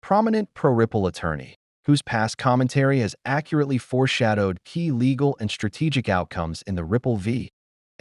prominent pro-Ripple attorney, whose past commentary has accurately foreshadowed key legal and strategic outcomes in the Ripple v.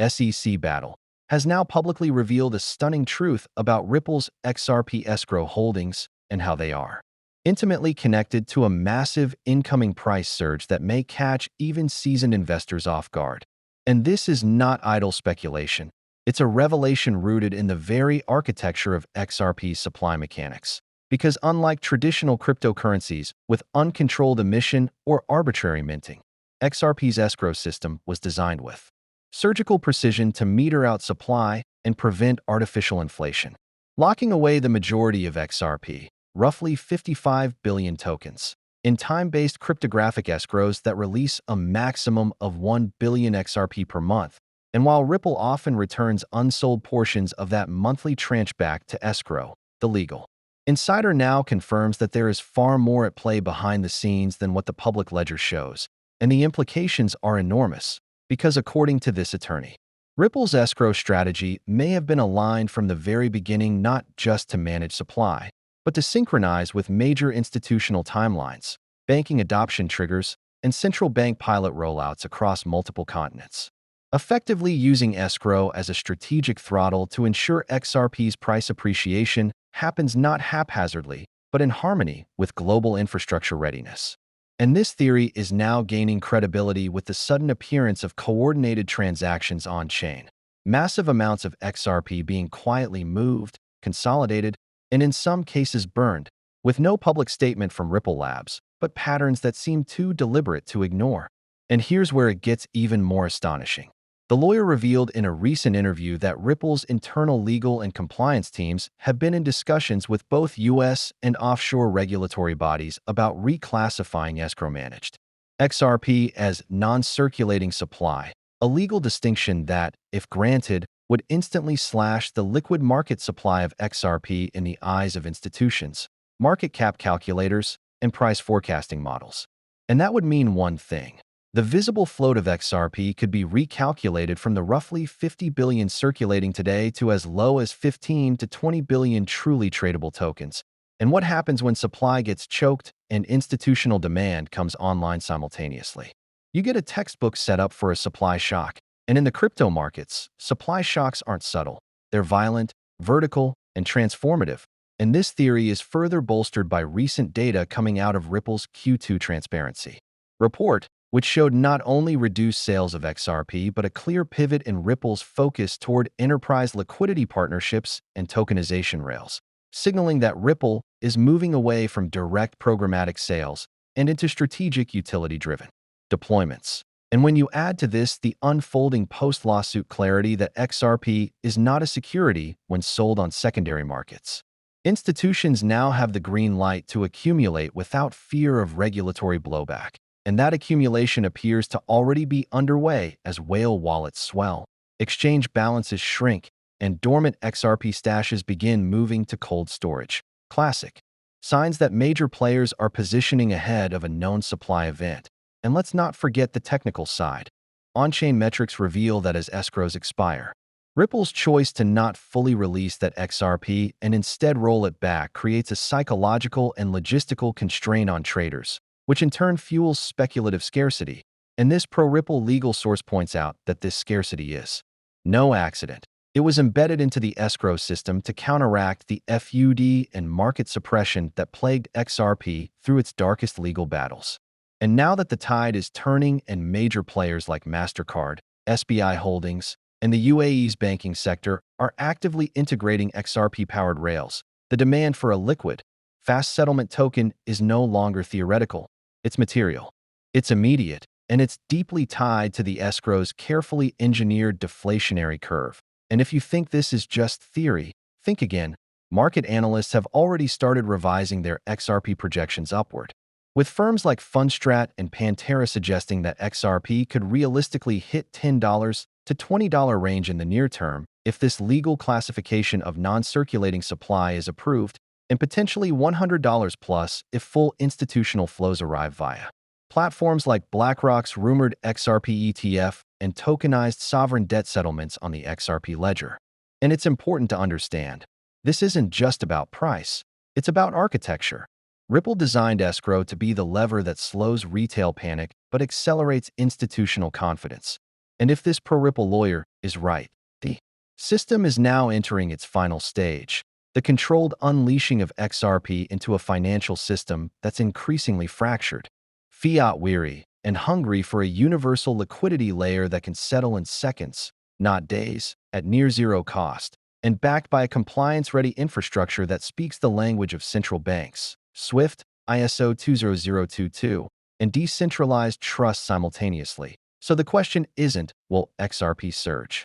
SEC battle, has now publicly revealed a stunning truth about Ripple's XRP escrow holdings and how they are intimately connected to a massive incoming price surge that may catch even seasoned investors off guard. And this is not idle speculation. It's a revelation rooted in the very architecture of XRP's supply mechanics. Because unlike traditional cryptocurrencies with uncontrolled emission or arbitrary minting, XRP's escrow system was designed with surgical precision to meter out supply and prevent artificial inflation, locking away the majority of XRP, roughly 55 billion tokens, in time-based cryptographic escrows that release a maximum of 1 billion XRP per month. And while Ripple often returns unsold portions of that monthly tranche back to escrow, the legal insider now confirms that there is far more at play behind the scenes than what the public ledger shows, and the implications are enormous, because according to this attorney, Ripple's escrow strategy may have been aligned from the very beginning not just to manage supply, but to synchronize with major institutional timelines, banking adoption triggers, and central bank pilot rollouts across multiple continents, effectively using escrow as a strategic throttle to ensure XRP's price appreciation happens not haphazardly, but in harmony with global infrastructure readiness. And this theory is now gaining credibility with the sudden appearance of coordinated transactions on-chain, massive amounts of XRP being quietly moved, consolidated, and in some cases burned, with no public statement from Ripple Labs, but patterns that seem too deliberate to ignore. And here's where it gets even more astonishing. The lawyer revealed in a recent interview that Ripple's internal legal and compliance teams have been in discussions with both U.S. and offshore regulatory bodies about reclassifying escrow-managed XRP as non-circulating supply, a legal distinction that, if granted, would instantly slash the liquid market supply of XRP in the eyes of institutions, market cap calculators, and price forecasting models. And that would mean one thing. The visible float of XRP could be recalculated from the roughly 50 billion circulating today to as low as 15 to 20 billion truly tradable tokens. And what happens when supply gets choked and institutional demand comes online simultaneously? You get a textbook setup for a supply shock. And in the crypto markets, supply shocks aren't subtle. They're violent, vertical, and transformative. And this theory is further bolstered by recent data coming out of Ripple's Q2 transparency report, which showed not only reduced sales of XRP, but a clear pivot in Ripple's focus toward enterprise liquidity partnerships and tokenization rails, signaling that Ripple is moving away from direct programmatic sales and into strategic utility-driven deployments. And when you add to this the unfolding post-lawsuit clarity that XRP is not a security when sold on secondary markets, institutions now have the green light to accumulate without fear of regulatory blowback. And that accumulation appears to already be underway as whale wallets swell, exchange balances shrink, and dormant XRP stashes begin moving to cold storage. Classic. Signs that major players are positioning ahead of a known supply event. And let's not forget the technical side. On-chain metrics reveal that as escrows expire, Ripple's choice to not fully release that XRP and instead roll it back creates a psychological and logistical constraint on traders, which in turn fuels speculative scarcity. And this pro-Ripple legal source points out that this scarcity is no accident. It was embedded into the escrow system to counteract the FUD and market suppression that plagued XRP through its darkest legal battles. And now that the tide is turning and major players like MasterCard, SBI Holdings, and the UAE's banking sector are actively integrating XRP-powered rails, the demand for a liquid, fast settlement token is no longer theoretical. It's material. It's immediate, and it's deeply tied to the escrow's carefully engineered deflationary curve. And if you think this is just theory, think again. Market analysts have already started revising their XRP projections upward, with firms like Fundstrat and Pantera suggesting that XRP could realistically hit $10 to $20 range in the near term if this legal classification of non-circulating supply is approved, and potentially $100 plus if full institutional flows arrive via platforms like BlackRock's rumored XRP ETF and tokenized sovereign debt settlements on the XRP ledger. And it's important to understand, this isn't just about price, it's about architecture. Ripple designed escrow to be the lever that slows retail panic but accelerates institutional confidence. And if this pro-Ripple lawyer is right, the system is now entering its final stage, the controlled unleashing of XRP into a financial system that's increasingly fractured, fiat-weary, and hungry for a universal liquidity layer that can settle in seconds, not days, at near-zero cost, and backed by a compliance-ready infrastructure that speaks the language of central banks, SWIFT, ISO 20022, and decentralized trust simultaneously. So the question isn't, will XRP surge?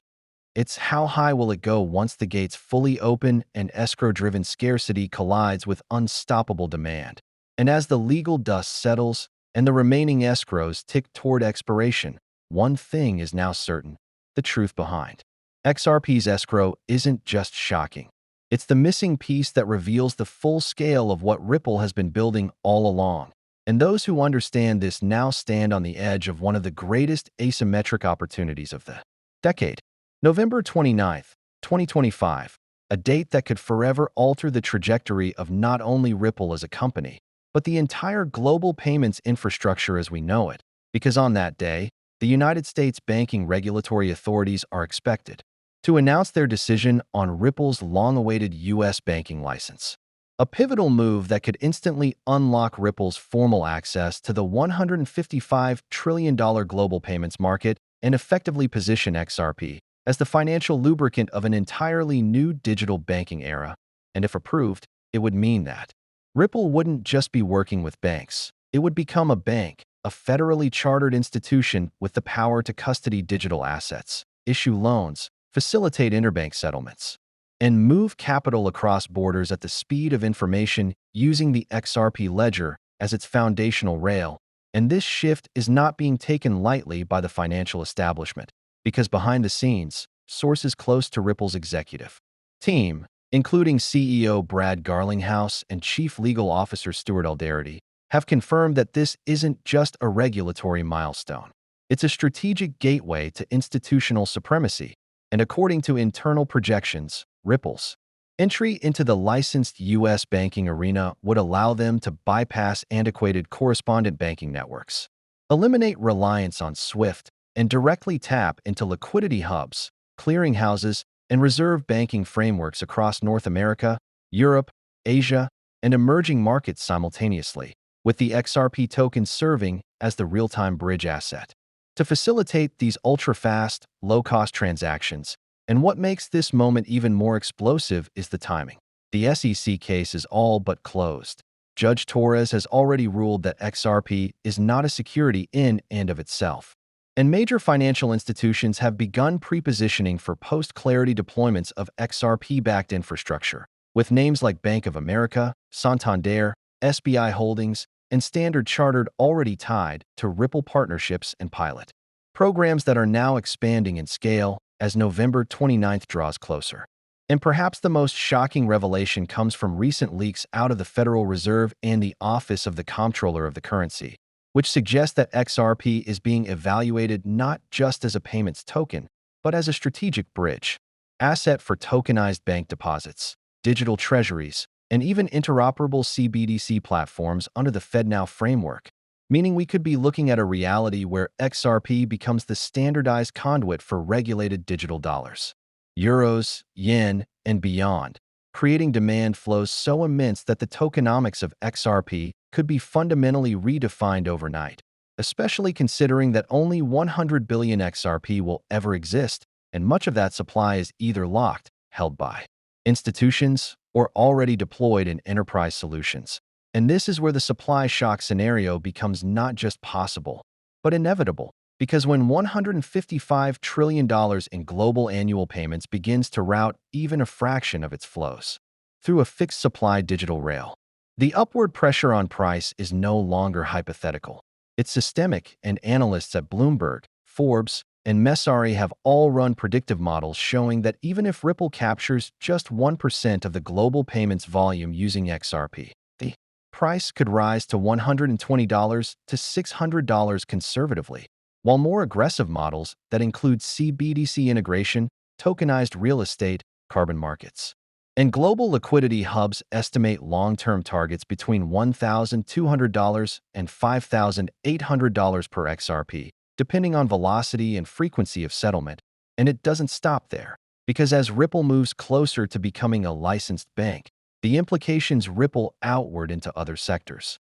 It's how high will it go once the gates fully open and escrow-driven scarcity collides with unstoppable demand. And as the legal dust settles and the remaining escrows tick toward expiration, one thing is now certain: the truth behind XRP's escrow isn't just shocking. It's the missing piece that reveals the full scale of what Ripple has been building all along. And those who understand this now stand on the edge of one of the greatest asymmetric opportunities of the decade. November 29th, 2025, a date that could forever alter the trajectory of not only Ripple as a company, but the entire global payments infrastructure as we know it, because on that day, the United States banking regulatory authorities are expected to announce their decision on Ripple's long-awaited U.S. banking license. A pivotal move that could instantly unlock Ripple's formal access to the $155 trillion global payments market and effectively position XRP as the financial lubricant of an entirely new digital banking era. And if approved, it would mean that Ripple wouldn't just be working with banks. It would become a bank, a federally chartered institution with the power to custody digital assets, issue loans, facilitate interbank settlements, and move capital across borders at the speed of information using the XRP ledger as its foundational rail. And this shift is not being taken lightly by the financial establishment, because behind the scenes, sources close to Ripple's executive team, including CEO Brad Garlinghouse and Chief Legal Officer Stuart Alderety, have confirmed that this isn't just a regulatory milestone. It's a strategic gateway to institutional supremacy, and according to internal projections, Ripple's entry into the licensed U.S. banking arena would allow them to bypass antiquated correspondent banking networks, eliminate reliance on SWIFT, and directly tap into liquidity hubs, clearinghouses, and reserve banking frameworks across North America, Europe, Asia, and emerging markets simultaneously, with the XRP token serving as the real-time bridge asset to facilitate these ultra-fast, low-cost transactions. And what makes this moment even more explosive is the timing. The SEC case is all but closed. Judge Torres has already ruled that XRP is not a security in and of itself. And major financial institutions have begun pre-positioning for post-clarity deployments of XRP-backed infrastructure, with names like Bank of America, Santander, SBI Holdings, and Standard Chartered already tied to Ripple partnerships and pilot programs that are now expanding in scale as November 29th draws closer. And perhaps the most shocking revelation comes from recent leaks out of the Federal Reserve and the Office of the Comptroller of the Currency, which suggests that XRP is being evaluated not just as a payments token, but as a strategic bridge asset for tokenized bank deposits, digital treasuries, and even interoperable CBDC platforms under the FedNow framework, meaning we could be looking at a reality where XRP becomes the standardized conduit for regulated digital dollars, euros, yen, and beyond, creating demand flows so immense that the tokenomics of XRP could be fundamentally redefined overnight, especially considering that only 100 billion XRP will ever exist, and much of that supply is either locked, held by institutions, or already deployed in enterprise solutions. And this is where the supply shock scenario becomes not just possible, but inevitable, because when $155 trillion in global annual payments begins to route even a fraction of its flows through a fixed supply digital rail, the upward pressure on price is no longer hypothetical. It's systemic, and analysts at Bloomberg, Forbes, and Messari have all run predictive models showing that even if Ripple captures just 1% of the global payments volume using XRP, the price could rise to $120 to $600 conservatively, while more aggressive models that include CBDC integration, tokenized real estate, carbon markets, And global liquidity hubs estimate long-term targets between $1,200 and $5,800 per XRP, depending on velocity and frequency of settlement. And it doesn't stop there, because as Ripple moves closer to becoming a licensed bank, the implications ripple outward into other sectors.